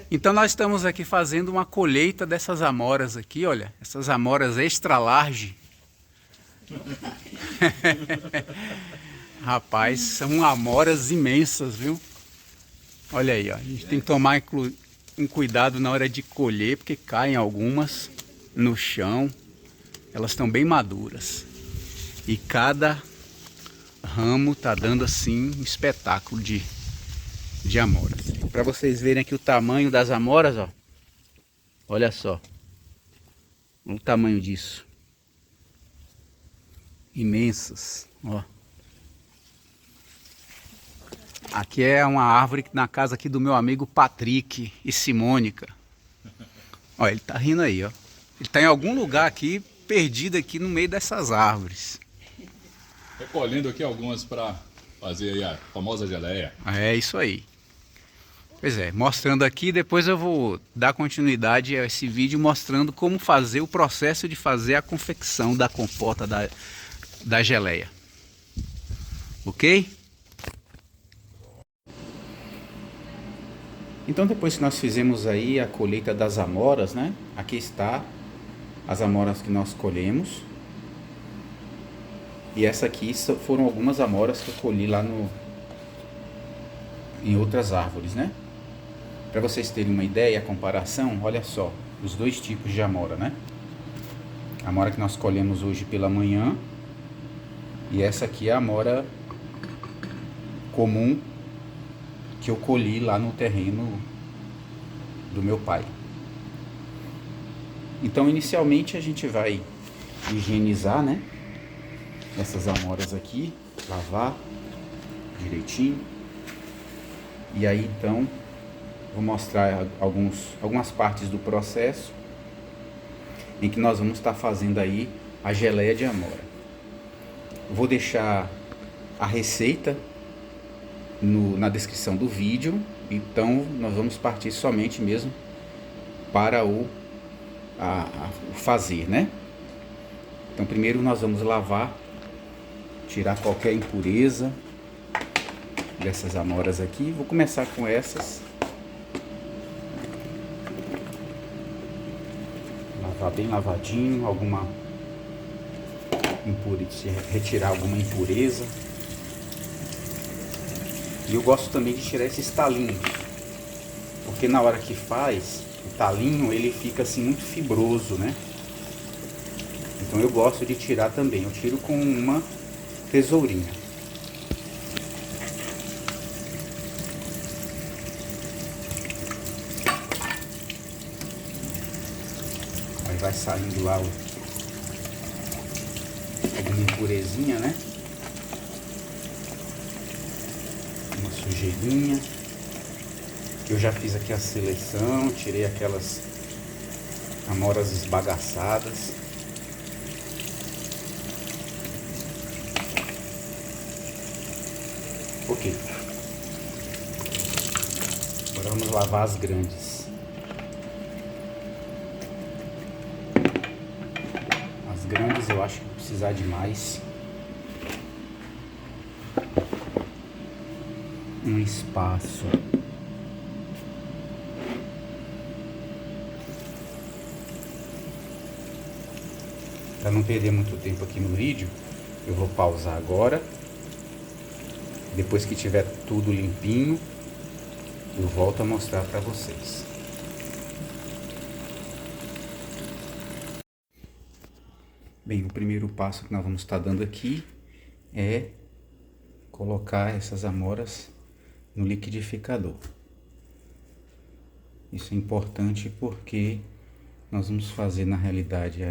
Então nós estamos aqui fazendo uma colheita dessas amoras aqui, olha, essas amoras extra large. Rapaz, são amoras imensas, viu? Olha aí, ó. A gente tem que tomar um cuidado na hora de colher, porque caem algumas no chão. Elas estão bem maduras. E cada ramo tá dando assim um espetáculo de amoras. Para vocês verem aqui o tamanho das amoras, ó. Olha só. O tamanho disso. Imensas, ó. Aqui é uma árvore na casa aqui do meu amigo Patrick e Simônica. Ó, ele tá rindo aí, ó. Ele tá em algum lugar aqui, perdido aqui no meio dessas árvores. Recolhendo aqui algumas para fazer aí a famosa geleia. É isso aí. Pois é, mostrando aqui, depois eu vou dar continuidade a esse vídeo mostrando como fazer o processo de fazer a confecção da compota da geleia. Ok? Então depois que nós fizemos aí a colheita das amoras, né? Aqui está as amoras que nós colhemos. E essa aqui foram algumas amoras que eu colhi lá em outras árvores, né? Para vocês terem uma ideia, a comparação, olha só, os dois tipos de amora, né? A amora que nós colhemos hoje pela manhã e essa aqui é a amora comum que eu colhi lá no terreno do meu pai. Então, inicialmente a gente vai higienizar, né? Essas amoras aqui, lavar direitinho. E aí, então, vou mostrar algumas partes do processo em que nós vamos estar fazendo aí a geleia de amora. Vou deixar a receita na descrição do vídeo, então nós vamos partir somente mesmo para o fazer, né? Então primeiro nós vamos lavar, tirar qualquer impureza dessas amoras aqui. Vou começar com essas. Lavar bem lavadinho, retirar alguma impureza. E eu gosto também de tirar esses talinhos, porque na hora que faz, o talinho ele fica assim muito fibroso, né? Então eu gosto de tirar também, eu tiro com uma tesourinha. Aí vai saindo lá alguma impurezinha, né? Uma sujeirinha. Eu já fiz aqui a seleção, tirei aquelas amoras esbagaçadas. Ok. Agora vamos lavar as grandes. As grandes eu acho que vou precisar de mais um espaço. Para não perder muito tempo aqui no vídeo, eu vou pausar agora. Depois que tiver tudo limpinho, eu volto a mostrar para vocês. Bem, o primeiro passo que nós vamos estar dando aqui é colocar essas amoras no liquidificador. Isso é importante porque nós vamos fazer na realidade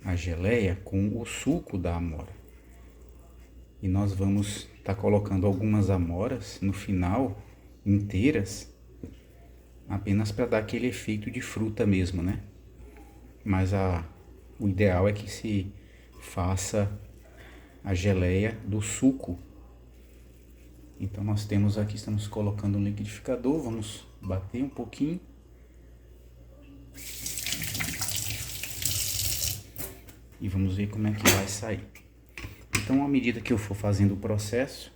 a geleia com o suco da amora. E nós vamos estar colocando algumas amoras no final, inteiras, apenas para dar aquele efeito de fruta mesmo, né? Mas o ideal é que se faça a geleia do suco. Então nós temos aqui, estamos colocando um liquidificador, vamos bater um pouquinho. E vamos ver como é que vai sair. Então, à medida que eu for fazendo o processo,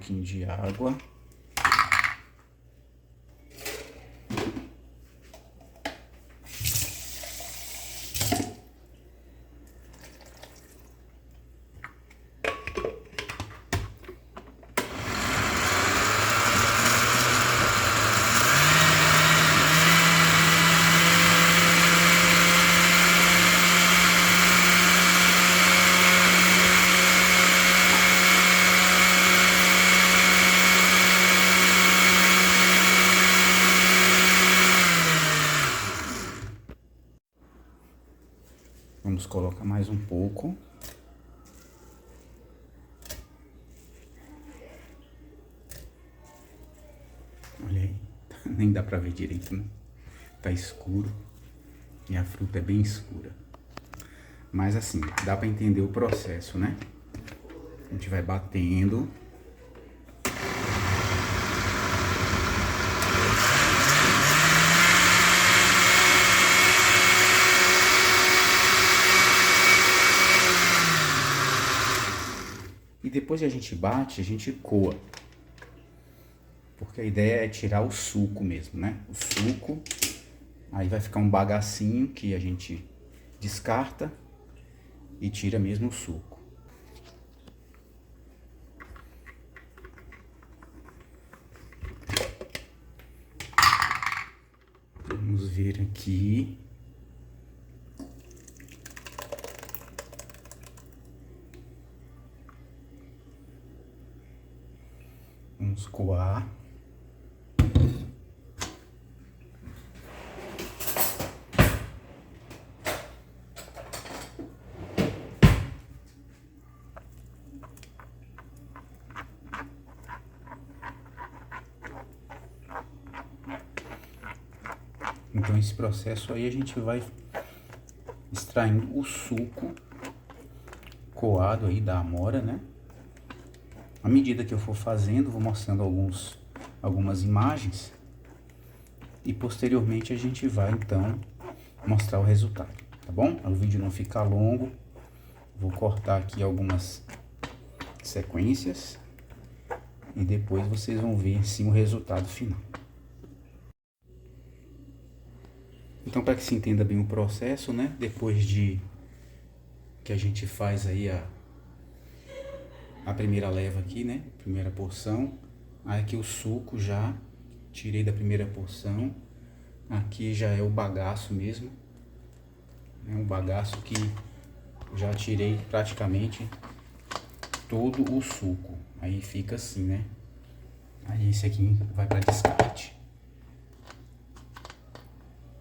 pouquinho de água. Vamos colocar mais um pouco. Olha aí, nem dá pra ver direito, né? Tá escuro e a fruta é bem escura. Mas assim, dá pra entender o processo, né? A gente vai batendo. E depois que a gente bate, a gente coa. Porque a ideia é tirar o suco mesmo, né? O suco, aí vai ficar um bagacinho que a gente descarta e tira mesmo o suco. Vamos ver aqui. Vamos coar. Então esse processo aí a gente vai extraindo o suco coado aí da amora, né? À medida que eu for fazendo, vou mostrando algumas imagens e posteriormente a gente vai então mostrar o resultado, tá bom? Para o vídeo não ficar longo, vou cortar aqui algumas sequências e depois vocês vão ver sim o resultado final. Então, para que se entenda bem o processo, né? Depois de que a gente faz aí a primeira leva aqui, né? Primeira porção. Aí aqui o suco já tirei da primeira porção. Aqui já é o bagaço mesmo. É um bagaço que já tirei praticamente todo o suco. Aí fica assim, né? Aí esse aqui vai para descarte.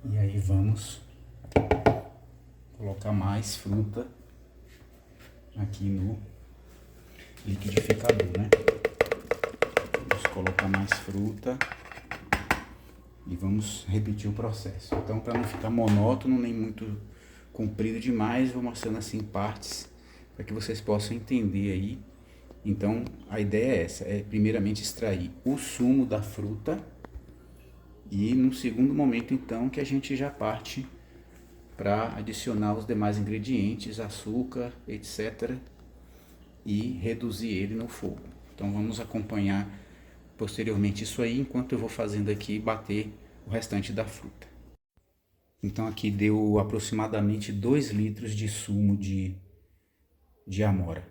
E aí vamos colocar mais fruta aqui no liquidificador, né? Vamos colocar mais fruta e vamos repetir o processo. Então, para não ficar monótono nem muito comprido demais, vou mostrando assim partes para que vocês possam entender aí. Então, a ideia é essa, é primeiramente extrair o sumo da fruta e no segundo momento então que a gente já parte para adicionar os demais ingredientes, açúcar, etc. e reduzir ele no fogo. Então vamos acompanhar posteriormente isso aí, enquanto eu vou fazendo aqui bater o restante da fruta. Então aqui deu aproximadamente 2 litros de sumo de amora.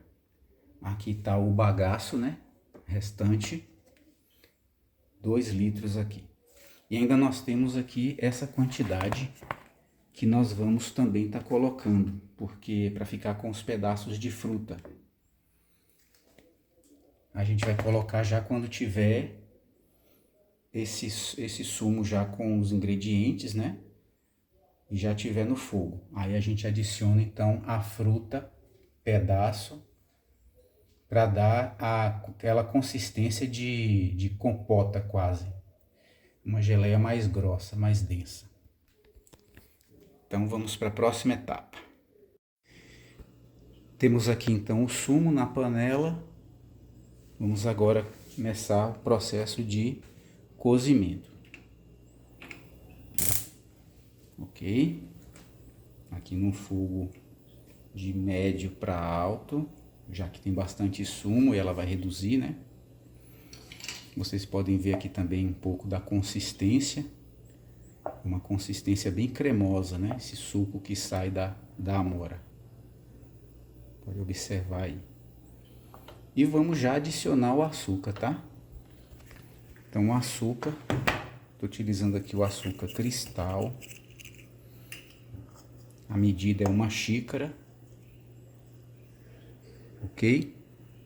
Aqui está o bagaço, né? Restante, 2 litros aqui. E ainda nós temos aqui essa quantidade que nós vamos também estar colocando, porque para ficar com os pedaços de fruta. A gente vai colocar já quando tiver esse sumo já com os ingredientes, né? E já tiver no fogo. Aí a gente adiciona então a fruta, pedaço, para dar aquela consistência de compota quase. Uma geleia mais grossa, mais densa. Então vamos para a próxima etapa. Temos aqui então o sumo na panela. Vamos agora começar o processo de cozimento. Ok? Aqui num fogo de médio para alto, já que tem bastante sumo e ela vai reduzir, né? Vocês podem ver aqui também um pouco da consistência. Uma consistência bem cremosa, né? Esse suco que sai da amora. Pode observar aí. E vamos já adicionar o açúcar, tá? Então o açúcar, estou utilizando aqui o açúcar cristal. A medida é 1 xícara. Ok?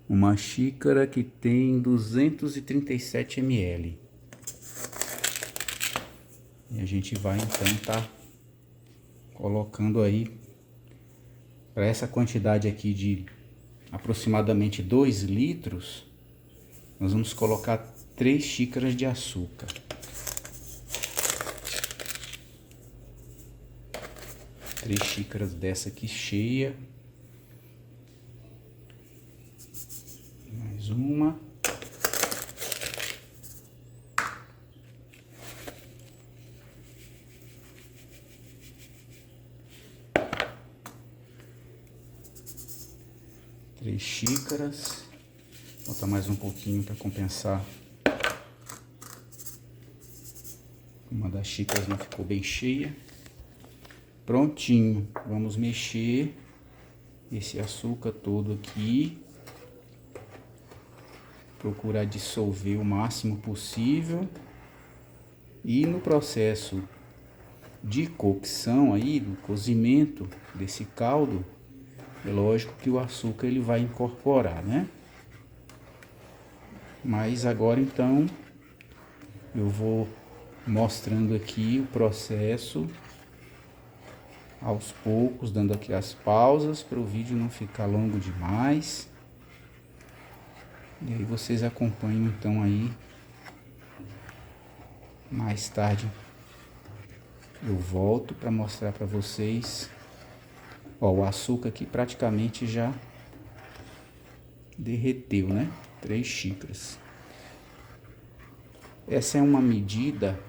1 xícara que tem 237 ml. E a gente vai então tá colocando aí, para essa quantidade aqui de aproximadamente 2 litros, nós vamos colocar 3 xícaras de açúcar. Três xícaras dessa aqui cheia. Mais uma. Três xícaras. Vou botar mais um pouquinho para compensar. Uma das xícaras não ficou bem cheia. Prontinho. Vamos mexer esse açúcar todo aqui. Procurar dissolver o máximo possível. E no processo de cocção aí, do cozimento desse caldo, é lógico que o açúcar ele vai incorporar, né? Mas agora então eu vou mostrando aqui o processo aos poucos, dando aqui as pausas para o vídeo não ficar longo demais. E aí vocês acompanham então aí. Mais tarde eu volto para mostrar para vocês. Ó, o açúcar aqui praticamente já derreteu, né? 3 xícaras. Essa é uma medida,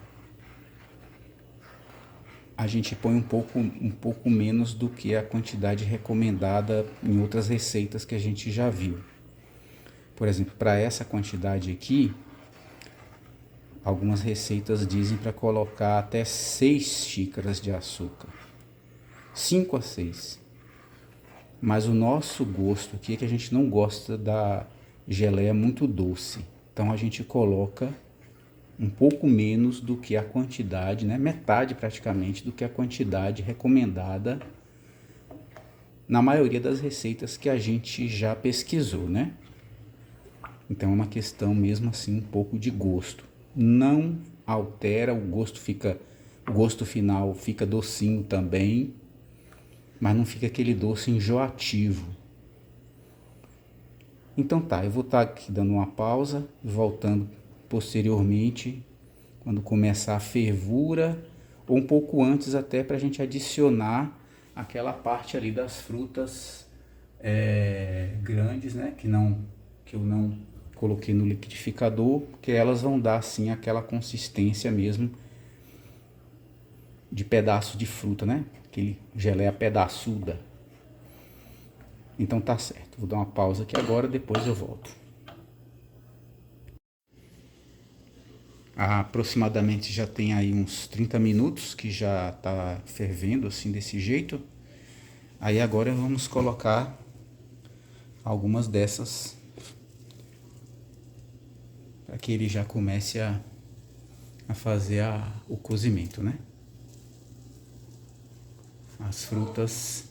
a gente põe um pouco menos do que a quantidade recomendada em outras receitas que a gente já viu. Por exemplo, para essa quantidade aqui, algumas receitas dizem para colocar até 6 xícaras de açúcar. 5 a 6. Mas o nosso gosto aqui é que a gente não gosta da geleia muito doce. Então a gente coloca um pouco menos do que a quantidade, né? Metade praticamente do que a quantidade recomendada na maioria das receitas que a gente já pesquisou, né? Então é uma questão mesmo assim um pouco de gosto. Não altera, o gosto final fica docinho também, mas não fica aquele doce enjoativo. Então tá, eu vou estar aqui dando uma pausa, voltando posteriormente, quando começar a fervura, ou um pouco antes até, para a gente adicionar aquela parte ali das frutas grandes, né, que eu não coloquei no liquidificador, porque elas vão dar assim aquela consistência mesmo de pedaço de fruta, né, aquele geleia pedaçuda. Então tá certo, vou dar uma pausa aqui agora, depois eu volto. Aproximadamente já tem aí uns 30 minutos que já tá fervendo assim desse jeito. Aí agora vamos colocar algumas dessas para que ele já comece a fazer o cozimento, né? As frutas,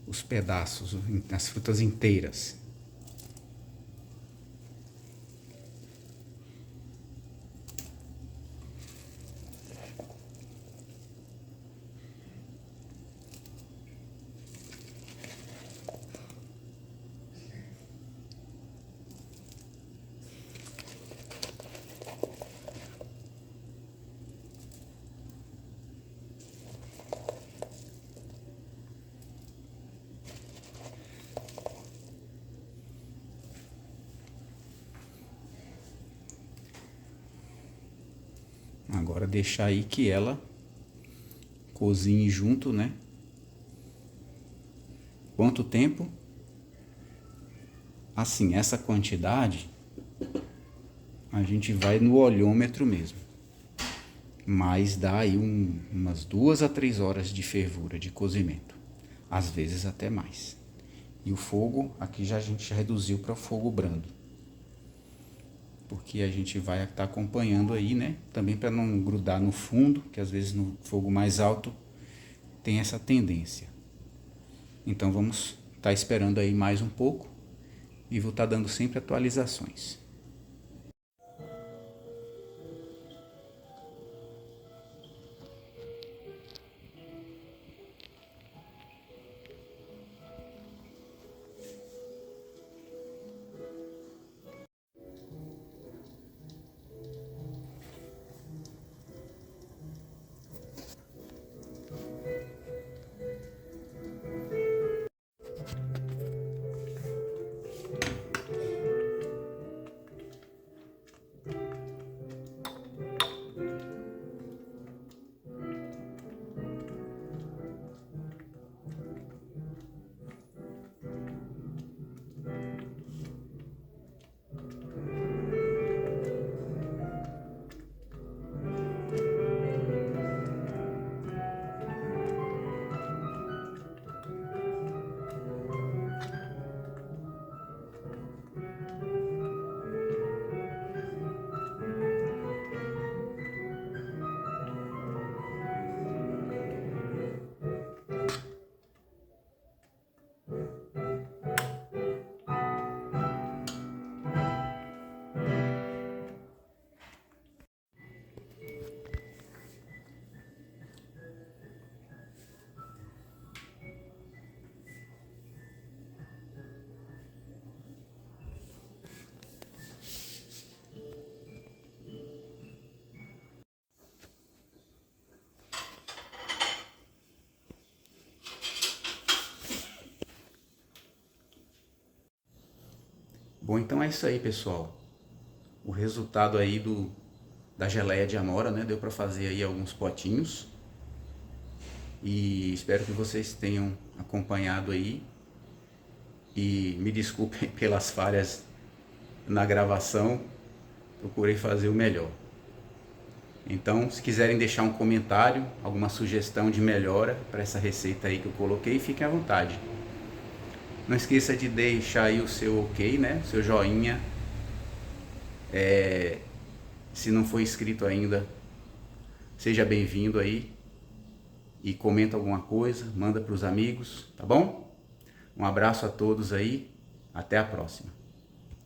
os pedaços, as frutas inteiras. Agora deixar aí que ela cozinhe junto, né? Quanto tempo? Assim, essa quantidade a gente vai no olhômetro mesmo. Mas dá aí umas 2 a 3 horas de fervura, de cozimento. Às vezes até mais. E o fogo, aqui já a gente reduziu para fogo brando. Porque a gente vai estar acompanhando aí, né? Também para não grudar no fundo, que às vezes no fogo mais alto tem essa tendência. Então vamos estar esperando aí mais um pouco e vou estar dando sempre atualizações. Bom, então é isso aí, pessoal. O resultado aí da geleia de amora, né? Deu para fazer aí alguns potinhos. E espero que vocês tenham acompanhado aí. E me desculpem pelas falhas na gravação. Procurei fazer o melhor. Então, se quiserem deixar um comentário, alguma sugestão de melhora para essa receita aí que eu coloquei, fiquem à vontade. Não esqueça de deixar aí o seu ok, né? O seu joinha. Se não for inscrito ainda, seja bem-vindo aí. E comenta alguma coisa, manda para os amigos, tá bom? Um abraço a todos aí. Até a próxima.